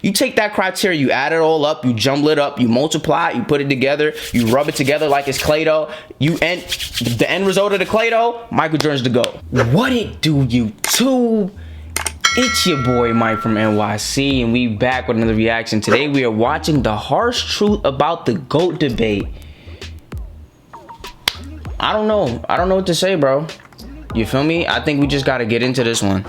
You take that criteria, you add it all up, you jumble it up, you multiply it, you put it together, you rub it together like it's Play-Doh. The end result of the Play-Doh, Michael Jordan's the GOAT. What it do, YouTube? It's your boy Mike from NYC, and we back with another reaction. Today we are watching the harsh truth about the GOAT debate. I don't know what to say, bro. You feel me? I think we just gotta get into this one.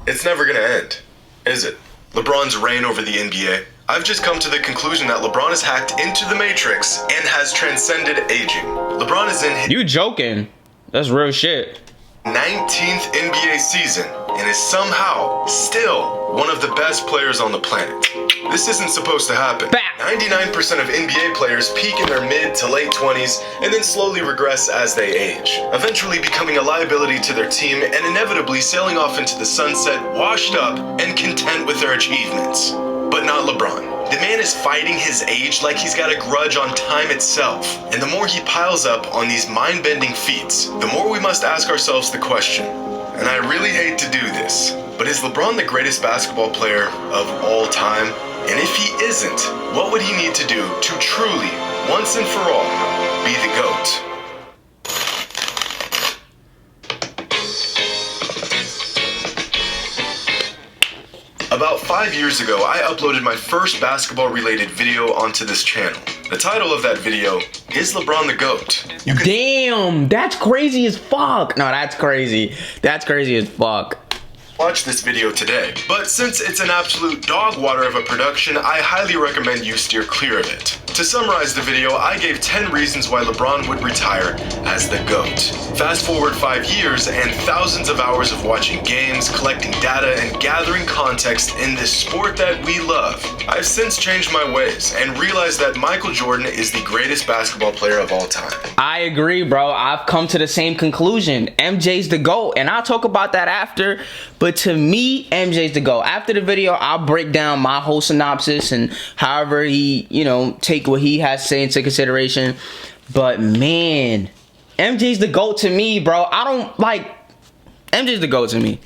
It's never gonna end, is it? LeBron's reign over the NBA. I've just come to the conclusion that LeBron has hacked into the Matrix and has transcended aging. LeBron is in his You joking? That's real shit. 19th NBA season and is somehow still one of the best players on the planet. This isn't supposed to happen. 99% of NBA players peak in their mid to late 20s and then slowly regress as they age, eventually becoming a liability to their team and inevitably sailing off into the sunset, washed up and content with their achievements. But not LeBron. The man is fighting his age like he's got a grudge on time itself. And the more he piles up on these mind-bending feats, the more we must ask ourselves the question, and I really hate to do this, but is LeBron the greatest basketball player of all time? And if he isn't, what would he need to do to truly, once and for all, be the GOAT? About 5 years ago, I uploaded my first basketball-related video onto this channel. The title of that video is LeBron the GOAT. Damn, that's crazy as fuck. No, that's crazy. That's crazy as fuck. Watch this video today. But since it's an absolute dog water of a production, I highly recommend you steer clear of it. To summarize the video, I gave 10 reasons why LeBron would retire as the GOAT. Fast forward 5 years and thousands of hours of watching games, collecting data, and gathering context in this sport that we love. I've since changed my ways and realized that Michael Jordan is the greatest basketball player of all time. I agree, bro. I've come to the same conclusion. MJ's the GOAT, and I'll talk about that after. But to me, MJ's the GOAT. After the video, I'll break down my whole synopsis and however he, take what he has to say into consideration. But man, MJ's the GOAT to me, bro. MJ's the GOAT to me.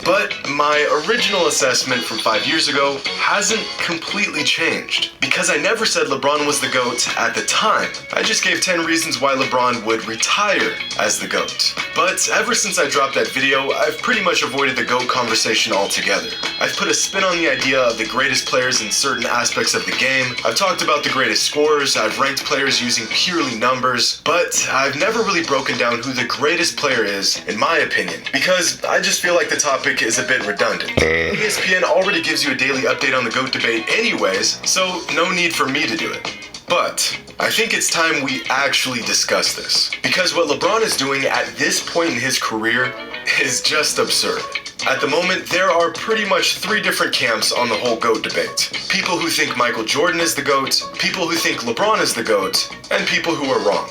But my original assessment from 5 years ago hasn't completely changed, because I never said LeBron was the GOAT at the time. I just gave 10 reasons why LeBron would retire as the GOAT. But ever since I dropped that video, I've pretty much avoided the GOAT conversation altogether. I've put a spin on the idea of the greatest players in certain aspects of the game. I've talked about the greatest scorers, I've ranked players using purely numbers, but I've never really broken down who the greatest player is, in my opinion, because I just feel like the topic is a bit redundant. ESPN already gives you a daily update on the GOAT debate anyways, so no need for me to do it. But I think it's time we actually discuss this, because what LeBron is doing at this point in his career is just absurd. At the moment, there are pretty much 3 different camps on the whole GOAT debate. People who think Michael Jordan is the GOAT, people who think LeBron is the GOAT, and people who are wrong.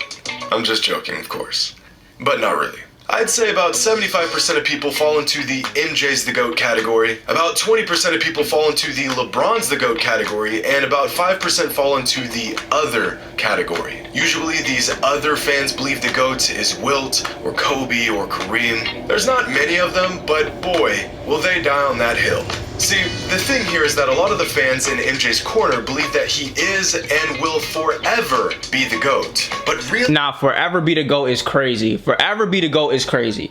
I'm just joking, of course. But not really. I'd say about 75% of people fall into the MJs the GOAT category, about 20% of people fall into the LeBron's the GOAT category, and about 5% fall into the other category. Usually these other fans believe the GOAT is Wilt, or Kobe, or Kareem. There's not many of them, but boy, will they die on that hill. See, the thing here is that a lot of the fans in MJ's corner believe that he is and will forever be the GOAT. But really— Nah, forever be the GOAT is crazy. Forever be the GOAT is crazy.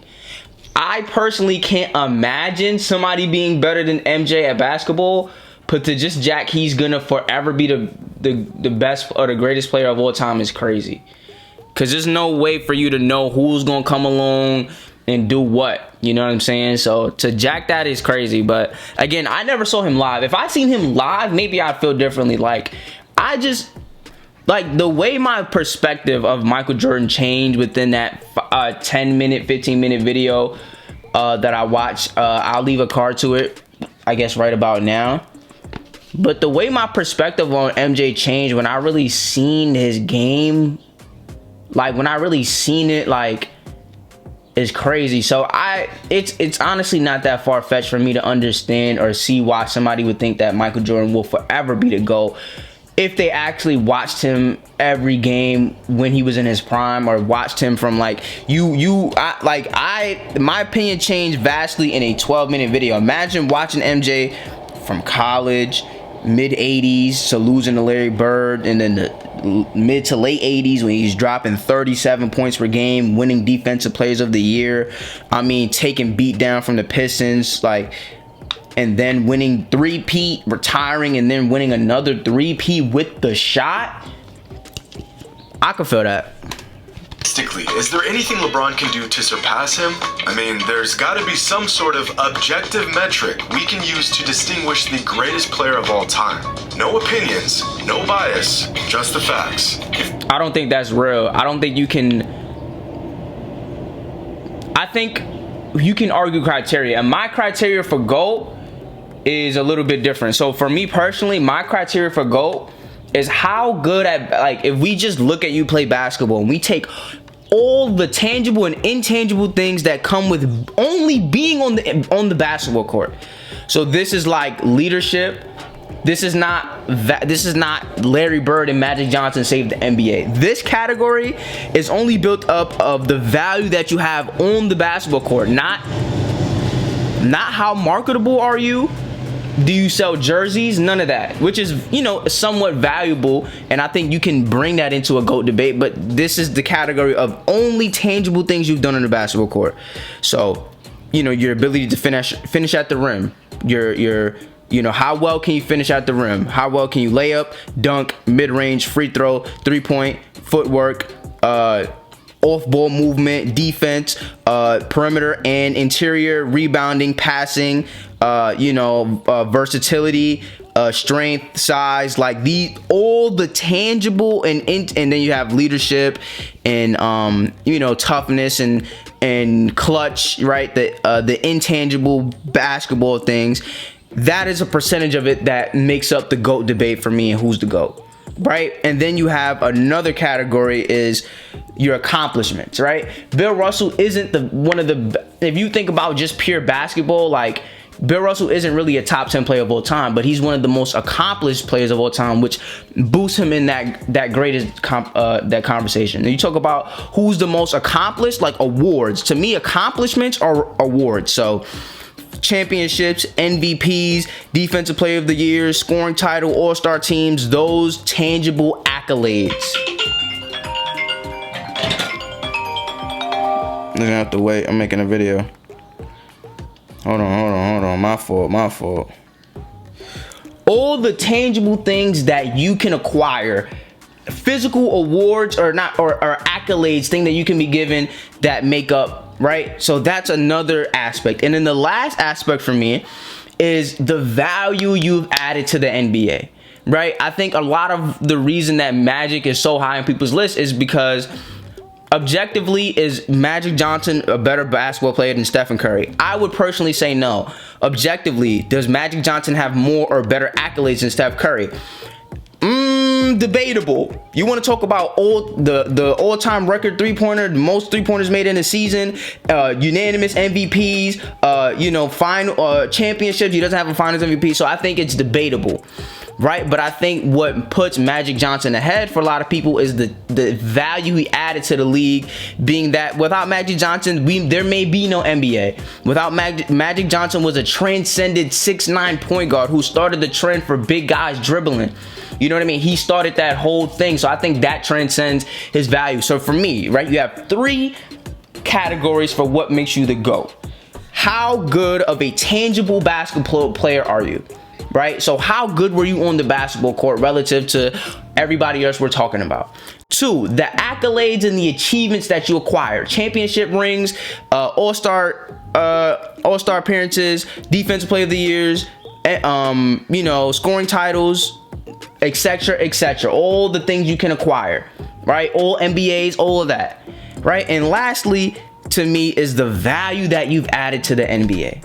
I personally can't imagine somebody being better than MJ at basketball, but to just jack he's gonna forever be the best or the greatest player of all time is crazy. Cause there's no way for you to know who's gonna come along and do what, you know what I'm saying? So to jack that is crazy. But again, I never saw him live. If I'd seen him live, maybe I'd feel differently. The way my perspective of Michael Jordan changed within that 10-minute, 15-minute video that I watched. I'll leave a card to it, I guess, right about now. But the way my perspective on MJ changed when I really seen his game, is crazy. So it's honestly not that far-fetched for me to understand or see why somebody would think that Michael Jordan will forever be the GOAT. if they actually watched him every game when he was in his prime, or watched him from like my opinion changed vastly in a 12-minute video. Imagine watching MJ from college, mid 80s, to losing to Larry Bird, and then the mid to late 80s when he's dropping 37 points per game, winning defensive players of the year. I mean, taking beat down from the Pistons, like, and then winning 3-peat, retiring, and then winning another 3-peat with the shot. I could feel that. Is there anything LeBron can do to surpass him? I mean, there's got to be some sort of objective metric we can use to distinguish the greatest player of all time. No opinions, no bias, just the facts. I don't think that's real. I don't think you can. I think you can argue criteria, and my criteria for GOAT is a little bit different. So for me personally, my criteria for GOAT is how good at, like, if we just look at you play basketball and we take all the tangible and intangible things that come with only being on the basketball court. So this is like leadership. This is not Larry Bird and Magic Johnson saved the NBA. This category is only built up of the value that you have on the basketball court, not how marketable are you. Do you sell jerseys? None of that, which is, you know, somewhat valuable, and I think you can bring that into a GOAT debate, but this is the category of only tangible things you've done on the basketball court. So, you know, your ability to finish at the rim, your you know, how well can you finish at the rim? How well can you lay up, dunk, mid-range, free throw, three-point, footwork, off-ball movement, defense, perimeter and interior, rebounding, passing, versatility, strength, size, like all the tangible, and then you have leadership and toughness and clutch, right? The intangible basketball things. That is a percentage of it that makes up the GOAT debate for me and who's the GOAT. Right? And then you have another category is your accomplishments, right? Bill Russell isn't if you think about just pure basketball, like, Bill Russell isn't really a top 10 player of all time, but he's one of the most accomplished players of all time, which boosts him in that greatest that conversation. And you talk about who's the most accomplished, like awards. To me, accomplishments are awards. So championships, MVPs, defensive player of the year, scoring title, all-star teams, those tangible accolades. I'm gonna have to wait. I'm making a video. Hold on. My fault. All the tangible things that you can acquire, physical awards or not, or accolades, thing that you can be given that make up, right? So that's another aspect. And then the last aspect for me is the value you've added to the NBA, right? I think a lot of the reason that Magic is so high on people's list is because objectively, is Magic Johnson a better basketball player than Stephen Curry? I would personally say no. Objectively, does Magic Johnson have more or better accolades than Steph Curry? Debatable. You want to talk about the all-time record three-pointer, the most three-pointers made in a season, unanimous MVPs, final championships. He doesn't have a finals MVP, so I think it's debatable. Right, but I think what puts Magic Johnson ahead for a lot of people is the value he added to the league, being that without Magic Johnson, there may be no NBA. Without Magic Johnson was a transcended 6'9" point guard who started the trend for big guys dribbling. You know what I mean? He started that whole thing, so I think that transcends his value. So for me, right, you have three categories for what makes you the GOAT. How good of a tangible basketball player are you? Right? So how good were you on the basketball court relative to everybody else we're talking about? 2, the accolades and the achievements that you acquired. Championship rings, all-star appearances, defensive player of the years, scoring titles, etc. All the things you can acquire, right? All NBAs, all of that, right? And lastly, to me, is the value that you've added to the NBA,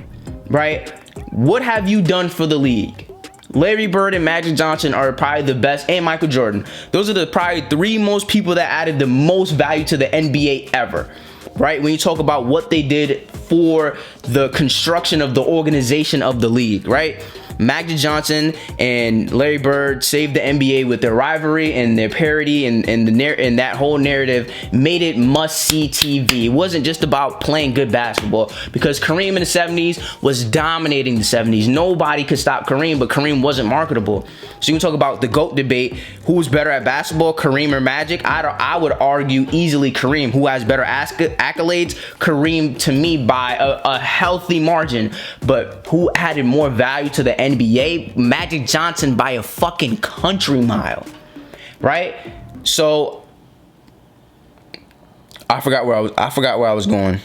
right? What have you done for the league? Larry Bird and Magic Johnson are probably the best, and Michael Jordan. Those are the probably 3 most people that added the most value to the NBA ever, right? When you talk about what they did for the construction of the organization of the league, right? Magic Johnson and Larry Bird saved the NBA with their rivalry and their parody, and that whole narrative made it must-see TV. It wasn't just about playing good basketball, because Kareem in the 70s was dominating the 70s. Nobody could stop Kareem, but Kareem wasn't marketable. So you can talk about the GOAT debate. Who was better at basketball, Kareem or Magic? I would argue easily Kareem. Who has better accolades? Kareem, to me, by a healthy margin. But who added more value to the NBA? Magic Johnson by a fucking country mile, right? So I forgot where I was going.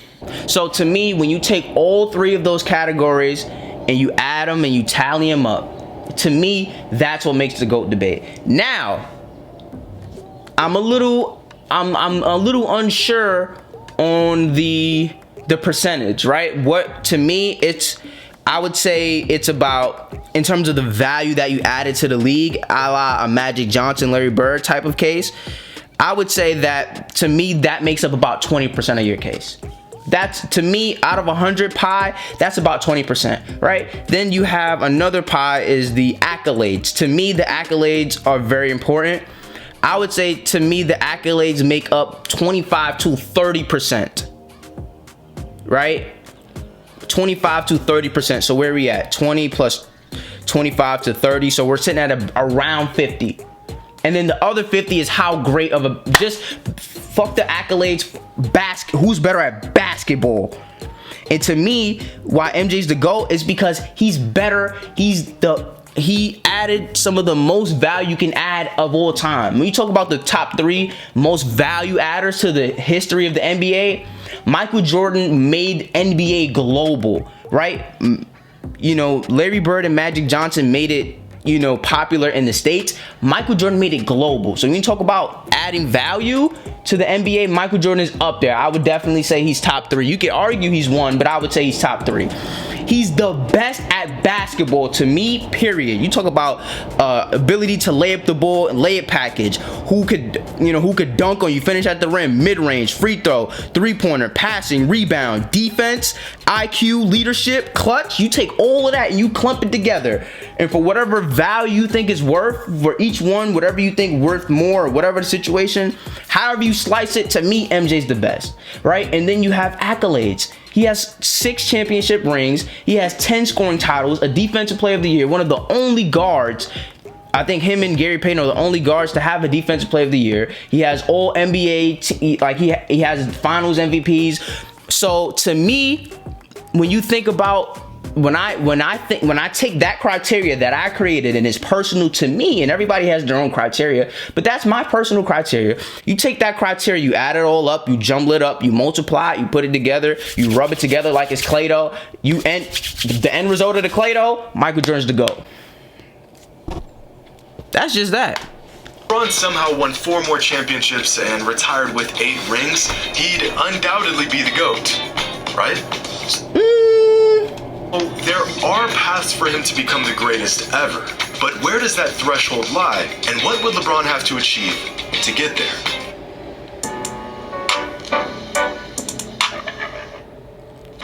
So to me, when you take all three of those categories and you add them and you tally them up, to me, that's what makes the GOAT debate. Now, I'm a little unsure on the percentage, right? What, to me, I would say it's about, in terms of the value that you added to the league, a la a Magic Johnson, Larry Bird type of case, I would say that, to me, that makes up about 20% of your case. That's, to me, out of 100 pie, that's about 20%, right? Then you have another pie is the accolades. To me, the accolades are very important. I would say, to me, the accolades make up 25 to 30%, right? 25 to 30%. So where are we at? 20 plus 25 to 30. So we're sitting at around 50. And then the other 50 is how great of a, just fuck the accolades, who's better at basketball. And to me, why MJ's the GOAT is because he's better. He added some of the most value you can add of all time. When you talk about the top 3 most value adders to the history of the NBA, Michael Jordan made NBA global, right? You know, Larry Bird and Magic Johnson made it, you know, popular in the States. Michael Jordan made it global. So when you talk about adding value to the NBA, Michael Jordan is up there. I would definitely say he's top 3. You could argue he's 1, but I would say he's top 3. He's the best at basketball to me, period. You talk about ability to lay up the ball and lay it package. Who could dunk on you, finish at the rim, mid-range, free throw, three-pointer, passing, rebound, defense, IQ, leadership, clutch. You take all of that and you clump it together. And for whatever value you think is worth, for each one, whatever you think worth more, or whatever the situation, however you slice it, to me, MJ's the best, right? And then you have accolades. He has 6 championship rings. He has 10 scoring titles, a defensive player of the year, one of the only guards. I think him and Gary Payton are the only guards to have a defensive player of the year. He has all NBA, like he has finals MVPs. So to me, when you think about, when I take that criteria that I created, and it's personal to me, and everybody has their own criteria, but that's my personal criteria. You take that criteria, you add it all up, you jumble it up, you multiply it, you put it together, you rub it together like it's Play-Doh. The end result of the Play-Doh, Michael Jordan's the GOAT. That's just that. LeBron somehow won 4 more championships and retired with 8 rings, he'd undoubtedly be the GOAT, right? There are paths for him to become the greatest ever, but where does that threshold lie, and what would LeBron have to achieve to get there?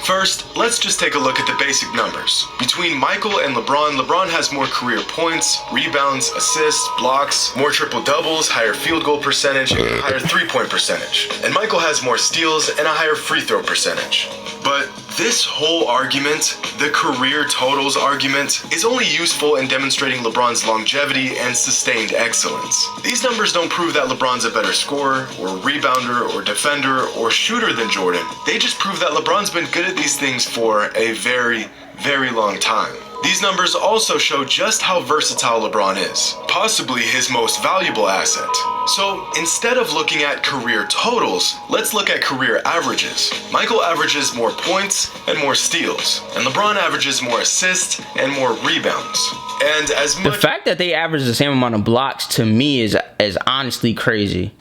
First, let's just take a look at the basic numbers. Between Michael and LeBron, LeBron has more career points, rebounds, assists, blocks, more triple-doubles, higher field goal percentage, and a higher three-point percentage. And Michael has more steals and a higher free throw percentage. But this whole argument, the career totals argument, is only useful in demonstrating LeBron's longevity and sustained excellence. These numbers don't prove that LeBron's a better scorer, or rebounder, or defender, or shooter than Jordan. They just prove that LeBron's been good at these things for a very, very long time. These numbers also show just how versatile LeBron is, possibly his most valuable asset. So instead of looking at career totals, let's look at career averages. Michael averages more points and more steals, and LeBron averages more assists and more rebounds. And the fact that they average the same amount of blocks, to me, is honestly crazy.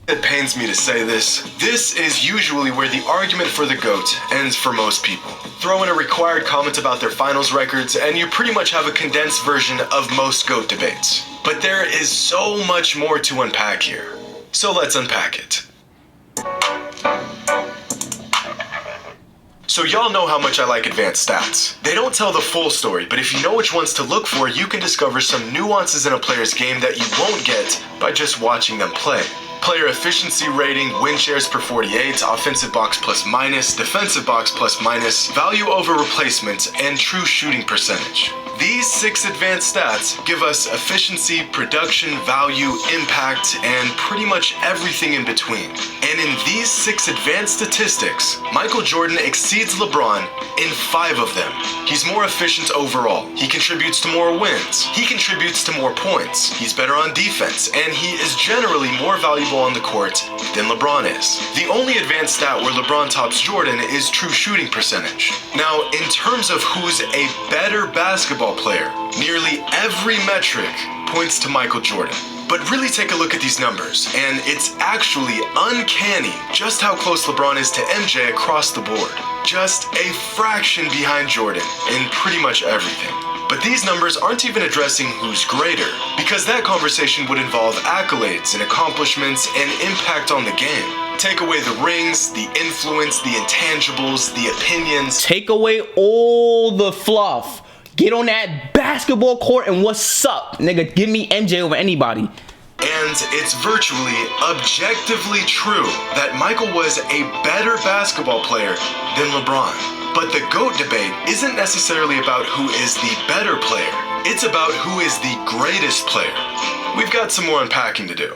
It pains me to say this. This is usually where the argument for the GOAT ends for most people. Throw in a required comment about their finals records, and you pretty much have a condensed version of most GOAT debates. But there is so much more to unpack here. So let's unpack it. So y'all know how much I like advanced stats. They don't tell the full story, but if you know which ones to look for, you can discover some nuances in a player's game that you won't get by just watching them play. Player efficiency rating, win shares per 48, offensive box plus minus, defensive box plus minus, value over replacement, and true shooting percentage. These 6 advanced stats give us efficiency, production, value, impact, and pretty much everything in between. And in these 6 advanced statistics, Michael Jordan exceeds LeBron in 5 of them. He's more efficient overall. He contributes to more wins. He contributes to more points. He's better on defense, and he is generally more valuable on the court than LeBron is. The only advanced stat where LeBron tops Jordan is true shooting percentage. Now, in terms of who's a better basketball player, nearly every metric points to Michael Jordan. But really take a look at these numbers, and it's actually uncanny just how close LeBron is to MJ across the board. Just a fraction behind Jordan in pretty much everything. But these numbers aren't even addressing who's greater, because that conversation would involve accolades and accomplishments and impact on the game. Take away the rings, the influence, the intangibles, the opinions. Take away all the fluff. Get on that basketball court and what's up, nigga? Give me MJ over anybody. And it's virtually objectively true that Michael was a better basketball player than LeBron. But the GOAT debate isn't necessarily about who is the better player. It's about who is the greatest player. We've got some more unpacking to do.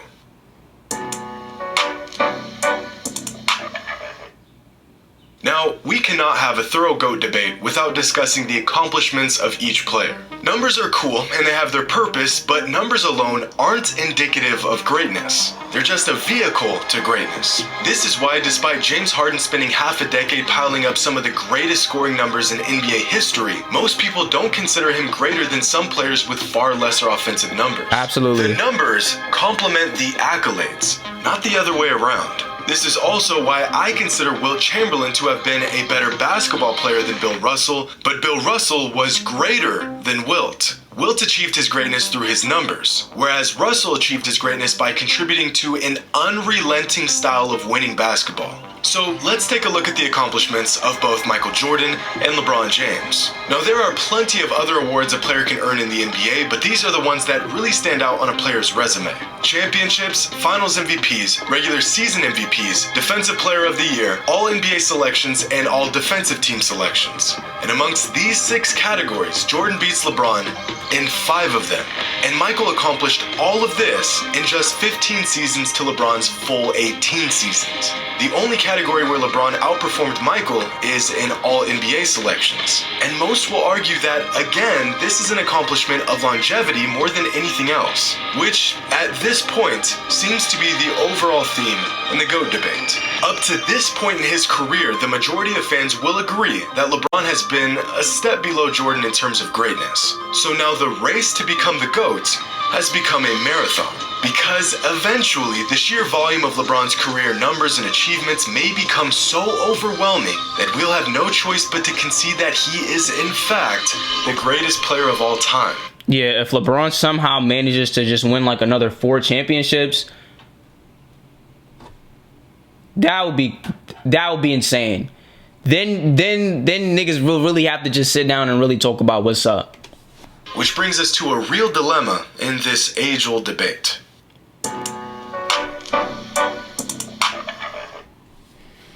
Now, we cannot have a thorough GOAT debate without discussing the accomplishments of each player. Numbers are cool and they have their purpose, but numbers alone aren't indicative of greatness. They're just a vehicle to greatness. This is why, despite James Harden spending half a decade piling up some of the greatest scoring numbers in NBA history, most people don't consider him greater than some players with far lesser offensive numbers. Absolutely. The numbers complement the accolades, not the other way around. This is also why I consider Wilt Chamberlain to have been a better basketball player than Bill Russell, but Bill Russell was greater than Wilt. Wilt achieved his greatness through his numbers, whereas Russell achieved his greatness by contributing to an unrelenting style of winning basketball. So let's take a look at the accomplishments of both Michael Jordan and LeBron James. Now, there are plenty of other awards a player can earn in the NBA, but these are the ones that really stand out on a player's resume. Championships, Finals MVPs, regular season MVPs, Defensive Player of the Year, All NBA selections, and All Defensive Team selections. And amongst these 6 categories, Jordan beats LeBron in 5 of them. And Michael accomplished all of this in just 15 seasons to LeBron's full 18 seasons. The only category where LeBron outperformed Michael is in All NBA selections. And most will argue that, again, this is an accomplishment of longevity more than anything else, which, at this point, seems to be the overall theme in the GOAT debate. Up to this point in his career, the majority of fans will agree that LeBron has been a step below Jordan in terms of greatness. So now the race to become the GOAT has become a marathon. Because eventually, the sheer volume of LeBron's career numbers and achievements may become so overwhelming that we'll have no choice but to concede that he is, in fact, the greatest player of all time. Yeah, if LeBron somehow manages to just win like another 4 championships, that would be insane. Then niggas will really have to just sit down and really talk about what's up. Which brings us to a real dilemma in this age-old debate.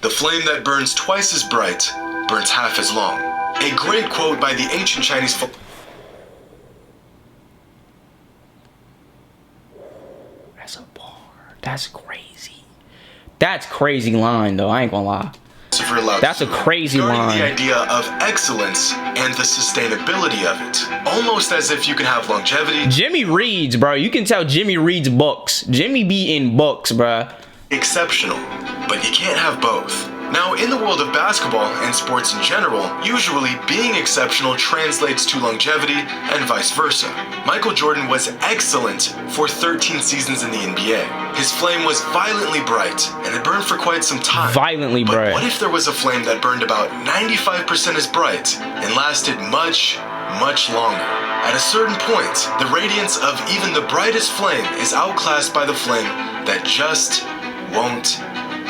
The flame that burns twice as bright burns half as long. A great quote by the ancient Chinese That's a bar. That's crazy. That's crazy line though. I ain't gonna lie. That's a crazy line. The idea of excellence and the sustainability of it, almost as if you can have longevity. Jimmy reads, bro. You can tell Jimmy reads books. Jimmy be in books, bro. Exceptional, but you can't have both. Now, in the world of basketball and sports in general, usually being exceptional translates to longevity and vice versa. Michael Jordan was excellent for 13 seasons in the NBA. His flame was violently bright, and it burned for quite some time. Violently bright. But what if there was a flame that burned about 95% as bright and lasted much, much longer? At a certain point, the radiance of even the brightest flame is outclassed by the flame that just won't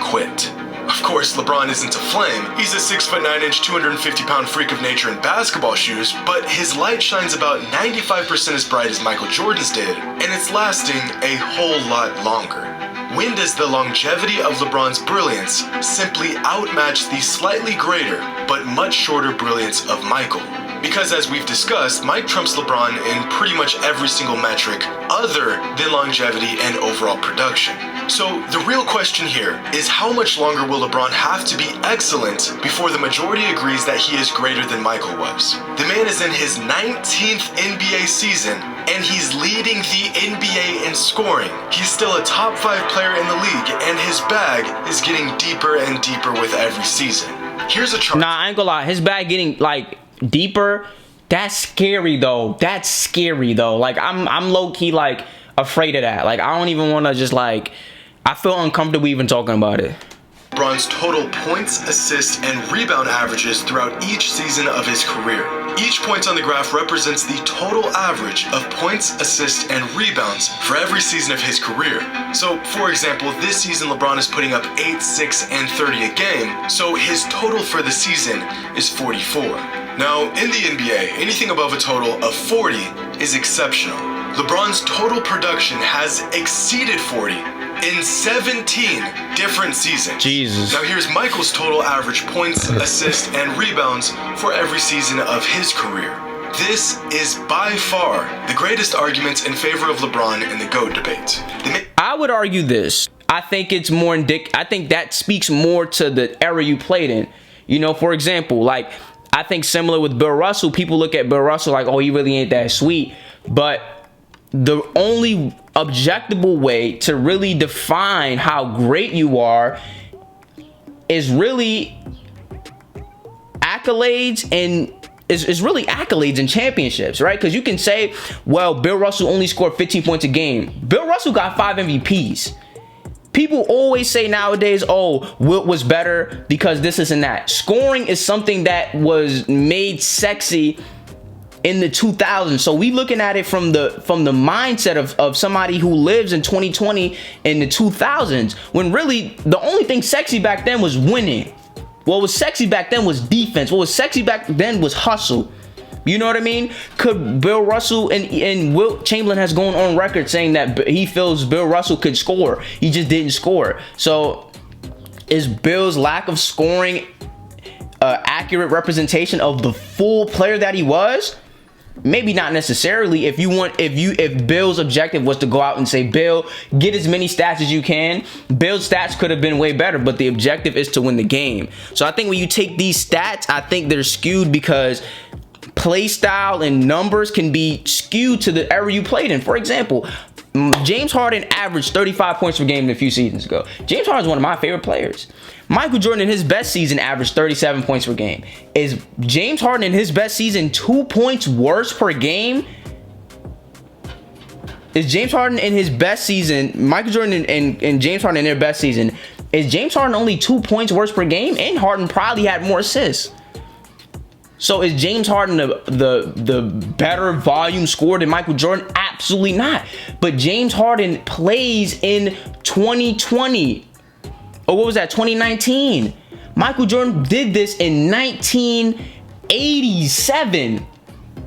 quit. Of course, LeBron isn't a flame. He's a 6'9", 250-pound freak of nature in basketball shoes, but his light shines about 95% as bright as Michael Jordan's did, and it's lasting a whole lot longer. When does the longevity of LeBron's brilliance simply outmatch the slightly greater but much shorter brilliance of Michael? Because as we've discussed, Mike trumps LeBron in pretty much every single metric other than longevity and overall production. So the real question here is, how much longer will LeBron have to be excellent before the majority agrees that he is greater than Michael was? The man is in his 19th NBA season and he's leading the NBA in scoring. He's still a top 5 player in the league and his bag is getting deeper and deeper with every season. Here's a chart. Nah, I ain't gonna lie. His bag getting like deeper. That's scary though. That's scary though. Like I'm low key like afraid of that. Like I don't even want to just like. I feel uncomfortable even talking about it. LeBron's total points, assists, and rebound averages throughout each season of his career. Each point on the graph represents the total average of points, assists, and rebounds for every season of his career. So, for example, this season LeBron is putting up 8, 6, and 30 a game, so his total for the season is 44. Now, in the NBA, anything above a total of 40 is exceptional. LeBron's total production has exceeded 40 in 17 different seasons. Jesus. Now here's Michael's total average points, assists, and rebounds for every season of his career. This is by far the greatest argument in favor of LeBron in the GOAT debate. I would argue this. I think it's more I think that speaks more to the era you played in. You know, for example, like I think similar with Bill Russell, people look at Bill Russell like, oh, he really ain't that sweet. But the only objectable way to really define how great you are is really accolades and is really accolades and championships, right? Because you can say, well, Bill Russell only scored 15 points a game. Bill Russell got 5 MVPs. People always say nowadays, oh, Wilt was better because this and that. Scoring is something that was made sexy in the 2000s. So we looking at it from the mindset of somebody who lives in 2020 in the 2000s, when really the only thing sexy back then was winning. What was sexy back then was defense. What was sexy back then was hustle. You know what I mean? Could Bill Russell and Wilt Chamberlain has gone on record saying that he feels Bill Russell could score. He just didn't score. So is Bill's lack of scoring accurate representation of the full player that he was? Maybe not necessarily. If Bill's objective was to go out and say, Bill, get as many stats as you can, Bill's stats could have been way better, but the objective is to win the game. So I think when you take these stats, I think they're skewed because play style and numbers can be skewed to the era you played in. For example, James Harden averaged 35 points per game a few seasons ago. James Harden is one of my favorite players. Michael Jordan in his best season averaged 37 points per game. Is James Harden in his best season 2 points worse per game? Is James Harden in his best season, Michael Jordan and James Harden in their best season, is James Harden only 2 points worse per game? And Harden probably had more assists. So is James Harden the better volume scorer than Michael Jordan? Absolutely not. But James Harden plays in 2020. Or what was that, 2019? Michael Jordan did this in 1987,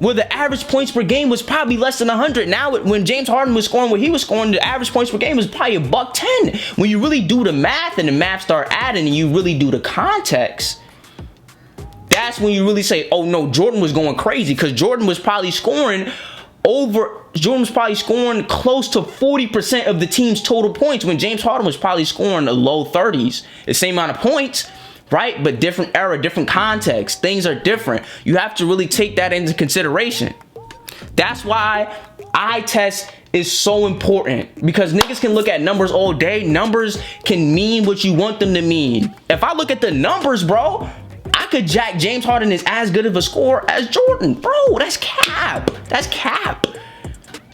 where the average points per game was probably less than 100. Now, when James Harden was scoring what he was scoring, the average points per game was probably $110. When you really do the math and the math start adding and you really do the context, that's when you really say, oh no, Jordan was going crazy, because Jordan was probably scoring close to 40% of the team's total points, when James Harden was probably scoring the low 30s. The same amount of points, right? But different era, different context. Things are different. You have to really take that into consideration. That's why eye test is so important, because niggas can look at numbers all day. Numbers can mean what you want them to mean. If I look at the numbers, bro, I could jack James Harden is as good of a scorer as Jordan. Bro, that's cap. That's cap.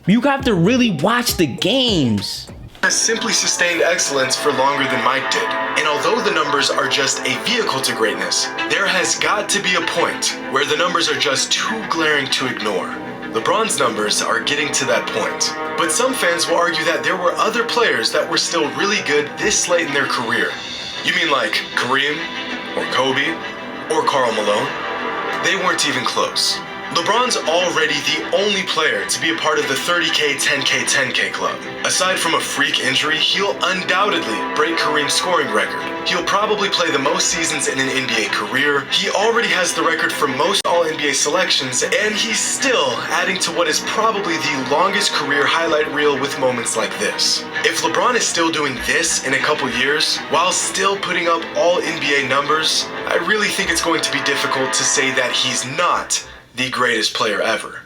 You have to really watch the games. Has simply sustained excellence for longer than Mike did. And although the numbers are just a vehicle to greatness, there has got to be a point where the numbers are just too glaring to ignore. LeBron's numbers are getting to that point. But some fans will argue that there were other players that were still really good this late in their career. You mean like Kareem, or Kobe, or Karl Malone? They weren't even close. LeBron's already the only player to be a part of the 30K, 10K, 10K club. Aside from a freak injury, he'll undoubtedly break Kareem's scoring record. He'll probably play the most seasons in an NBA career. He already has the record for most All-NBA selections, and he's still adding to what is probably the longest career highlight reel with moments like this. If LeBron is still doing this in a couple years, while still putting up All-NBA numbers, I really think it's going to be difficult to say that he's not the greatest player ever.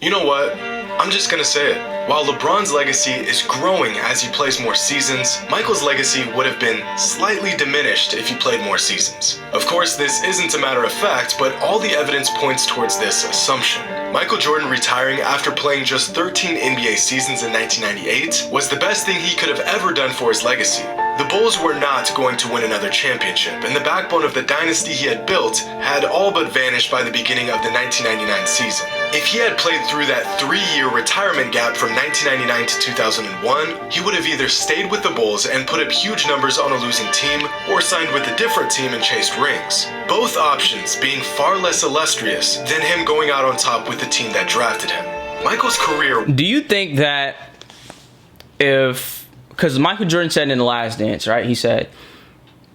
You know what? I'm just gonna say it. While LeBron's legacy is growing as he plays more seasons, Michael's legacy would have been slightly diminished if he played more seasons. Of course, this isn't a matter of fact, but all the evidence points towards this assumption. Michael Jordan retiring after playing just 13 NBA seasons in 1998 was the best thing he could have ever done for his legacy. The Bulls were not going to win another championship, and the backbone of the dynasty he had built had all but vanished by the beginning of the 1999 season. If he had played through that 3-year retirement gap from 1999 to 2001, he would have either stayed with the Bulls and put up huge numbers on a losing team, or signed with a different team and chased rings. Both options being far less illustrious than him going out on top with the team that drafted him. Michael's career... Do you think that because Michael Jordan said in The Last Dance, right? He said,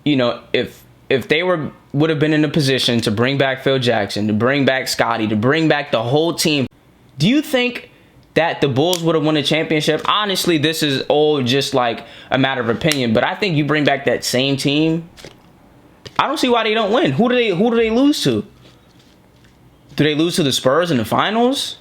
you know, if they would have been in a position to bring back Phil Jackson, to bring back Scottie, to bring back the whole team, do you think that the Bulls would have won a championship? Honestly, this is all just like a matter of opinion, but I think you bring back that same team, I don't see why they don't win. Who do they lose to? Do they lose to the Spurs in the finals?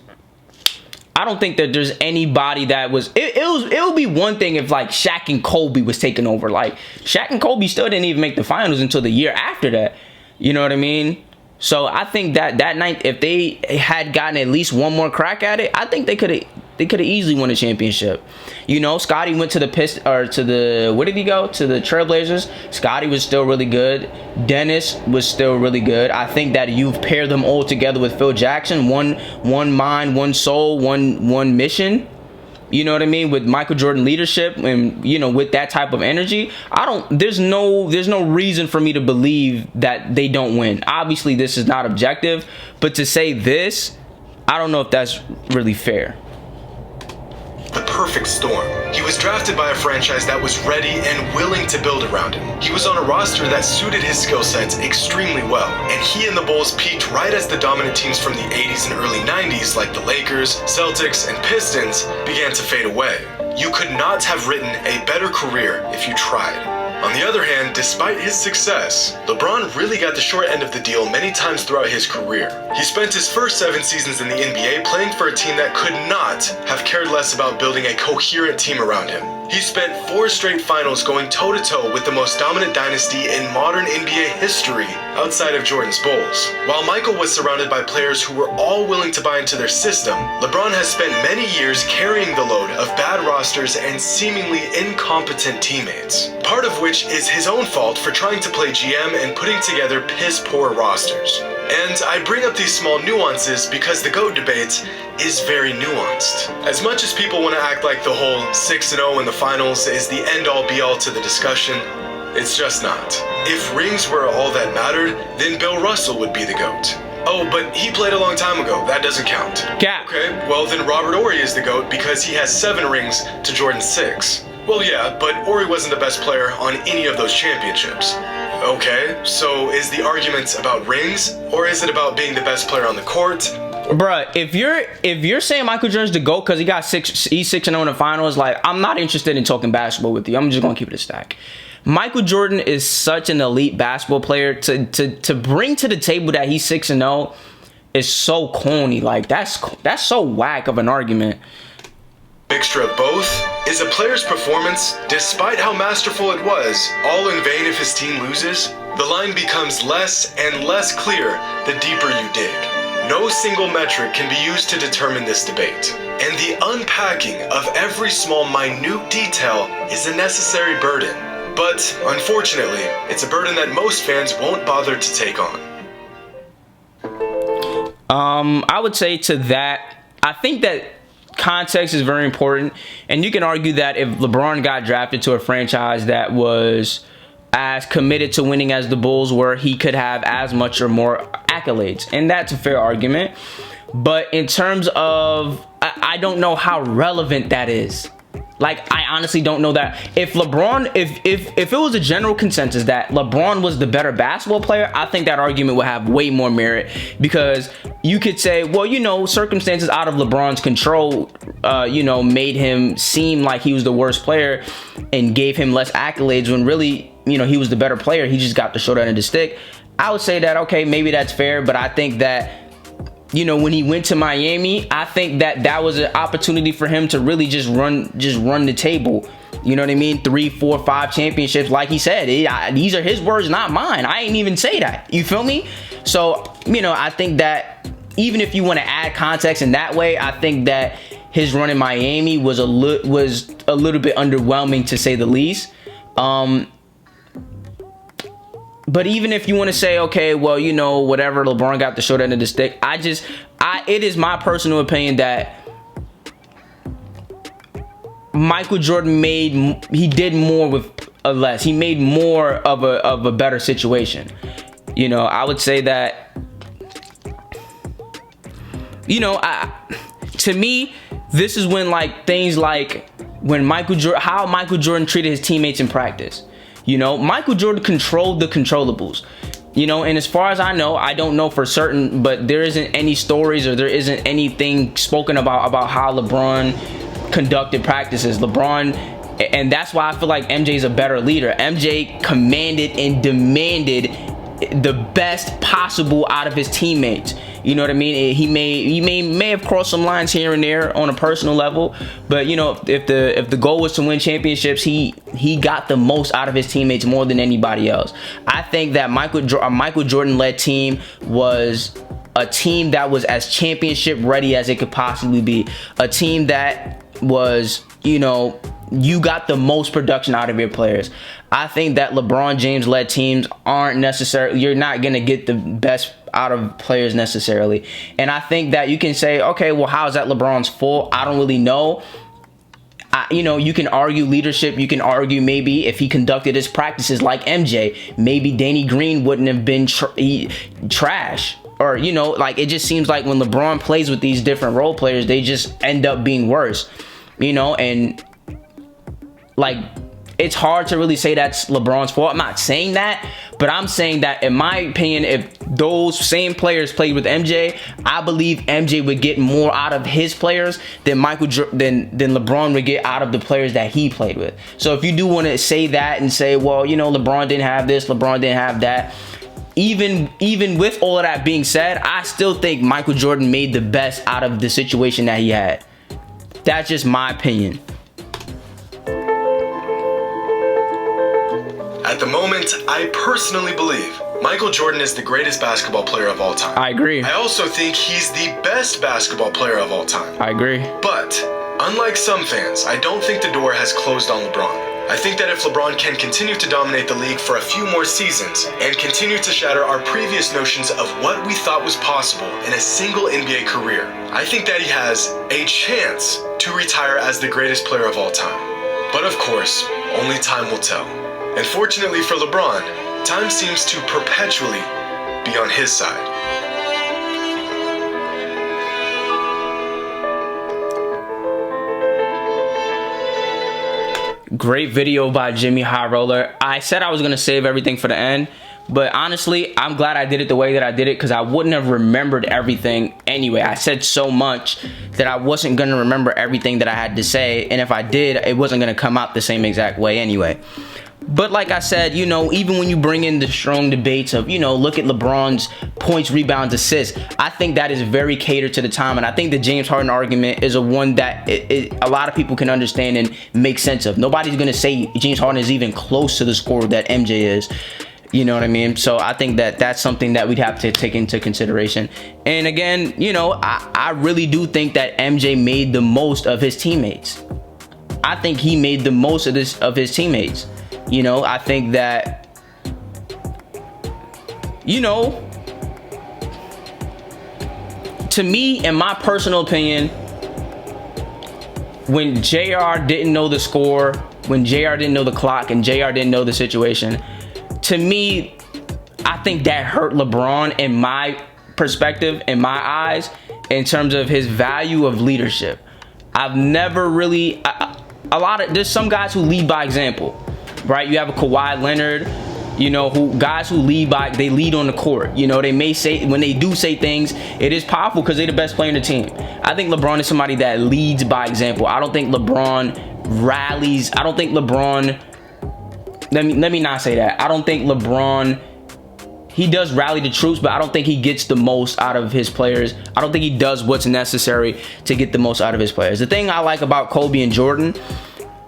I don't think that there's anybody that was... It would be one thing if, like, Shaq and Kobe was taking over. Like, Shaq and Kobe still didn't even make the finals until the year after that. You know what I mean? So, I think that night, if they had gotten at least one more crack at it, I think they could have easily won a championship. You know, Scottie went to the where did he go? To the Trailblazers. Scottie was still really good. Dennis was still really good. I think that you've paired them all together with Phil Jackson. One mind, one soul, one mission. You know what I mean? With Michael Jordan leadership and, you know, with that type of energy, there's no reason for me to believe that they don't win. Obviously, this is not objective, but to say this, I don't know if that's really fair. The perfect storm. He was drafted by a franchise that was ready and willing to build around him. He was on a roster that suited his skill sets extremely well, and he and the Bulls peaked right as the dominant teams from the 80s and early 90s, like the Lakers, Celtics, and Pistons, began to fade away. You could not have written a better career if you tried. On the other hand, despite his success, LeBron really got the short end of the deal many times throughout his career. He spent his first 7 seasons in the NBA playing for a team that could not have cared less about building a coherent team around him. He spent 4 straight finals going toe-to-toe with the most dominant dynasty in modern NBA history outside of Jordan's Bulls. While Michael was surrounded by players who were all willing to buy into their system, LeBron has spent many years carrying the load of bad rosters and seemingly incompetent teammates. Part of which is his own fault for trying to play GM and putting together piss-poor rosters. And I bring up these small nuances because the GOAT debate is very nuanced. As much as people want to act like the whole 6-0 in the finals is the end-all be-all to the discussion, it's just not. If rings were all that mattered, then Bill Russell would be the GOAT. Oh, but he played a long time ago. That doesn't count. Cap. Okay, well then Robert Horry is the GOAT because he has 7 rings to Jordan's 6. Well, yeah, but Horry wasn't the best player on any of those championships. Okay, so is the argument about rings, or is it about being the best player on the court? Bruh, if you're saying Michael Jordan's the GOAT because he's 6-0 in the finals, like, I'm not interested in talking basketball with you. I'm just gonna keep it a stack. Michael Jordan is such an elite basketball player. To bring to the table that he's 6-0 is so corny. Like, that's so whack of an argument. Mixture of both is a player's performance, despite how masterful it was, all in vain if his team loses. The line becomes less and less clear the deeper you dig. No single metric can be used to determine this debate, and the unpacking of every small minute detail is a necessary burden. But unfortunately, it's a burden that most fans won't bother to take on. I would say to that, I think that context is very important, and you can argue that if LeBron got drafted to a franchise that was as committed to winning as the Bulls were, he could have as much or more accolades, and that's a fair argument. But in terms of, I don't know how relevant that is. Like, I honestly don't know that. If LeBron, if it was a general consensus that LeBron was the better basketball player, I think that argument would have way more merit, because you could say, well, you know, circumstances out of LeBron's control, you know, made him seem like he was the worst player and gave him less accolades when really, you know, he was the better player. He just got the short end of the stick. I would say that, okay, maybe that's fair, but I think that, you know, when he went to Miami, I think that that was an opportunity for him to really just run the table. You know what I mean? 3, 4, 5 championships. Like he said, these are his words, not mine. I ain't even say that. You feel me? So, you know, I think that even if you want to add context in that way, I think that his run in Miami was a little bit underwhelming, to say the least. But even if you want to say, okay, well, you know, whatever, LeBron got the short end of the stick, it is my personal opinion that Michael Jordan did more with less. He made more of a better situation. You know, I would say that, you know, to me, this is when, like, things like when how Michael Jordan treated his teammates in practice. You know, Michael Jordan controlled the controllables. You know, and as far as I know, I don't know for certain, but there isn't any stories or there isn't anything spoken about how LeBron conducted practices. And that's why I feel like MJ is a better leader. MJ commanded and demanded the best possible out of his teammates. You know what I mean? He may have crossed some lines here and there on a personal level, but you know, if the goal was to win championships, he got the most out of his teammates more than anybody else. I think that a Michael Jordan led team was a team that was as championship ready as it could possibly be. A team that was, you know, you got the most production out of your players. I think that LeBron James led teams aren't necessarily, you're not going to get the best out of players necessarily. And I think that you can say, okay, well, how is that LeBron's fault? I don't really know. You know, you can argue leadership. You can argue maybe if he conducted his practices like MJ, maybe Danny Green wouldn't have been trash. Or, you know, like, it just seems like when LeBron plays with these different role players, they just end up being worse, you know, and like, it's hard to really say that's LeBron's fault. I'm not saying that, but I'm saying that, in my opinion, if those same players played with MJ, I believe MJ would get more out of his players than than LeBron would get out of the players that he played with. So if you do want to say that and say, well, you know, LeBron didn't have this, LeBron didn't have that, even with all of that being said, I still think Michael Jordan made the best out of the situation that he had. That's just my opinion. At the moment, I personally believe Michael Jordan is the greatest basketball player of all time. I agree. I also think he's the best basketball player of all time. I agree. But, unlike some fans, I don't think the door has closed on LeBron. I think that if LeBron can continue to dominate the league for a few more seasons and continue to shatter our previous notions of what we thought was possible in a single NBA career, I think that he has a chance to retire as the greatest player of all time. But of course, only time will tell. And fortunately for LeBron, time seems to perpetually be on his side. Great video by Jimmy High Roller. I said I was going to save everything for the end, but honestly, I'm glad I did it the way that I did it, because I wouldn't have remembered everything anyway. I said so much that I wasn't going to remember everything that I had to say, and if I did, it wasn't going to come out the same exact way anyway. But like I said, you know, even when you bring in the strong debates of, you know, look at LeBron's points, rebounds, assists, I think that is very catered to the time. And I think the James Harden argument is a one that a lot of people can understand and make sense of. Nobody's going to say James Harden is even close to the scorer that MJ is. You know what I mean? So I think that that's something that we'd have to take into consideration. And again, you know, I really do think that MJ made the most of his teammates. I think he made the most of his teammates. You know, I think that, you know, to me, in my personal opinion, when JR didn't know the score, when JR didn't know the clock, and JR didn't know the situation, to me, I think that hurt LeBron in my perspective, in my eyes, in terms of his value of leadership. I've never really, there's some guys who lead by example, right? You have a Kawhi Leonard, you know, who lead on the court. You know, they may say, when they do say things, it is powerful because they're the best player in the team. I think LeBron is somebody that leads by example. I don't think LeBron rallies. I don't think LeBron, let me not say that. I don't think LeBron, he does rally the troops, but I don't think he gets the most out of his players. I don't think he does what's necessary to get the most out of his players. The thing I like about Kobe and Jordan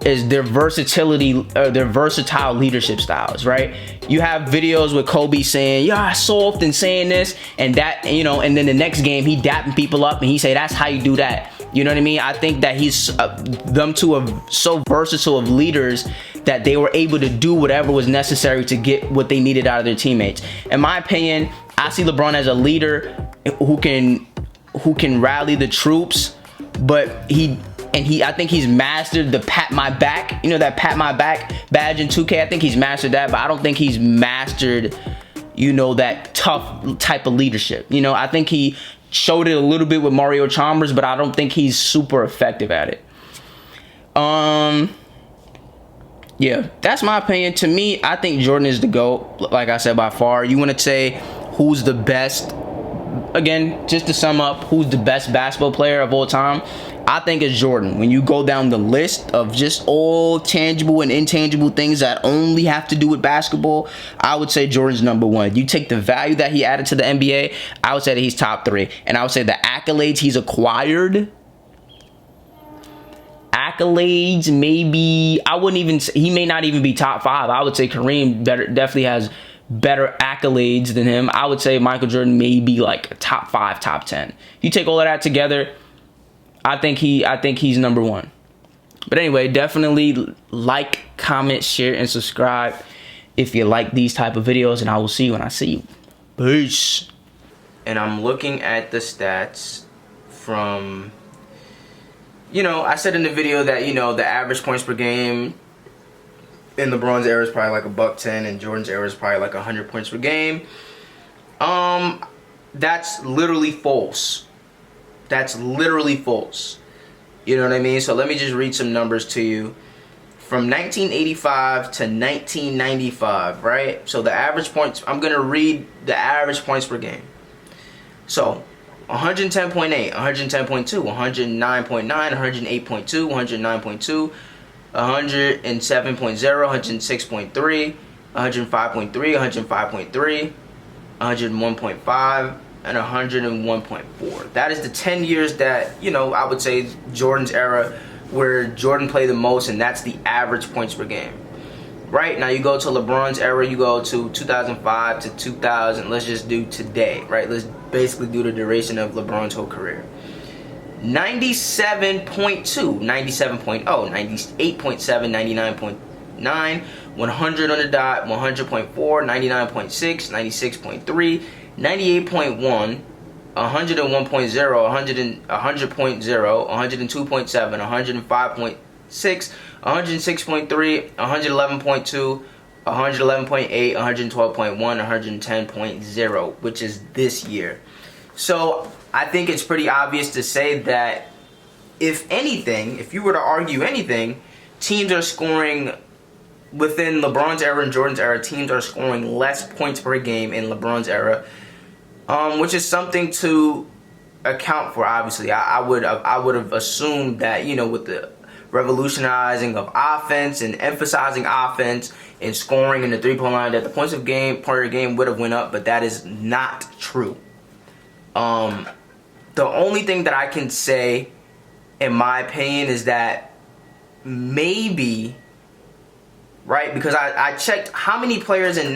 is their versatility, their versatile leadership styles, right? You have videos with Kobe saying, "Yeah, soft," and saying this and that, you know, and then the next game he dapping people up and he say, "That's how you do that." You know what I mean? I think that he's them two are so versatile of leaders that they were able to do whatever was necessary to get what they needed out of their teammates. In my opinion, I see LeBron as a leader who can rally the troops, but I think he's mastered the pat my back, you know, that pat my back badge in 2K. I think he's mastered that, but I don't think he's mastered, you know, that tough type of leadership. You know, I think he showed it a little bit with Mario Chalmers, but I don't think he's super effective at it. Yeah, that's my opinion. To me, I think Jordan is the GOAT, like I said, by far. You want to say who's the best? Again, just to sum up, who's the best basketball player of all time? I think it's Jordan. When you go down the list of just all tangible and intangible things that only have to do with basketball, I would say Jordan's number one. You take the value that he added to the NBA, I would say that he's top 3. And I would say the accolades he's acquired, maybe, I wouldn't even say, he may not even be top 5. I would say Kareem definitely has better accolades than him. I would say Michael Jordan may be like top 5, top 10. If you take all of that together, I think he's number one. But anyway, definitely like, comment, share, and subscribe if you like these type of videos, and I will see you when I see you. Peace. And I'm looking at the stats from, you know, I said in the video that, you know, the average points per game in LeBron's era is probably like $110, and Jordan's era is probably like 100 points per game. That's literally false. That's literally false. You know what I mean? So let me just read some numbers to you. From 1985 to 1995, right? So the average points, I'm going to read the average points per game. So 110.8, 110.2, 109.9, 108.2, 109.2, 107.0, 106.3, 105.3, 105.3, 101.5, and 101.4. That is the 10 years that, you know, I would say Jordan's era, where Jordan played the most, and that's the average points per game. Right? Now you go to LeBron's era, you go to 2005 to 2000. Let's just do today, right? Let's basically do the duration of LeBron's whole career. 97.2, 97.0, 98.7, 99.9, 100 on the dot, 100.4, 99.6, 96.3, 98.1, 101.0, 100.0, 102.7, 105.6, 106.3, 111.2, 111.8, 112.1, 110.0, which is this year. So I think it's pretty obvious to say that, if anything, if you were to argue anything, teams are scoring within LeBron's era and Jordan's era. Teams are scoring less points per game in LeBron's era, which is something to account for. Obviously, I would have assumed that, you know, with the revolutionizing of offense and emphasizing offense and scoring in the three-point line, that the points of game per game would have went up, but that is not true. The only thing that I can say, in my opinion, is that maybe, right, because I checked how many players in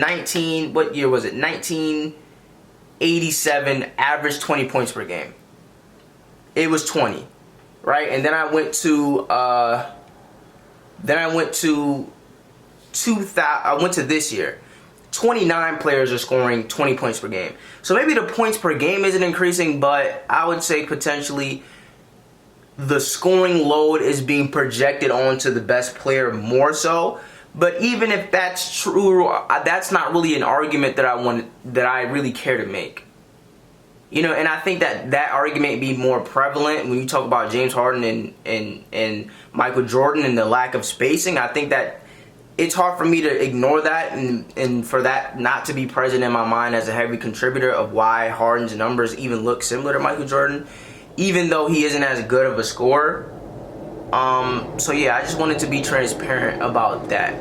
what year was it? 1987 averaged 20 points per game. It was 20, right? And then I went to this year. 29 players are scoring 20 points per game. So maybe the points per game isn't increasing, but I would say potentially the scoring load is being projected onto the best player more so. But even if that's true, that's not really an argument that I really care to make. You know, and I think that argument be more prevalent when you talk about James Harden and Michael Jordan and the lack of spacing. I think that it's hard for me to ignore that and for that not to be present in my mind as a heavy contributor of why Harden's numbers even look similar to Michael Jordan, even though he isn't as good of a scorer. So yeah, I just wanted to be transparent about that.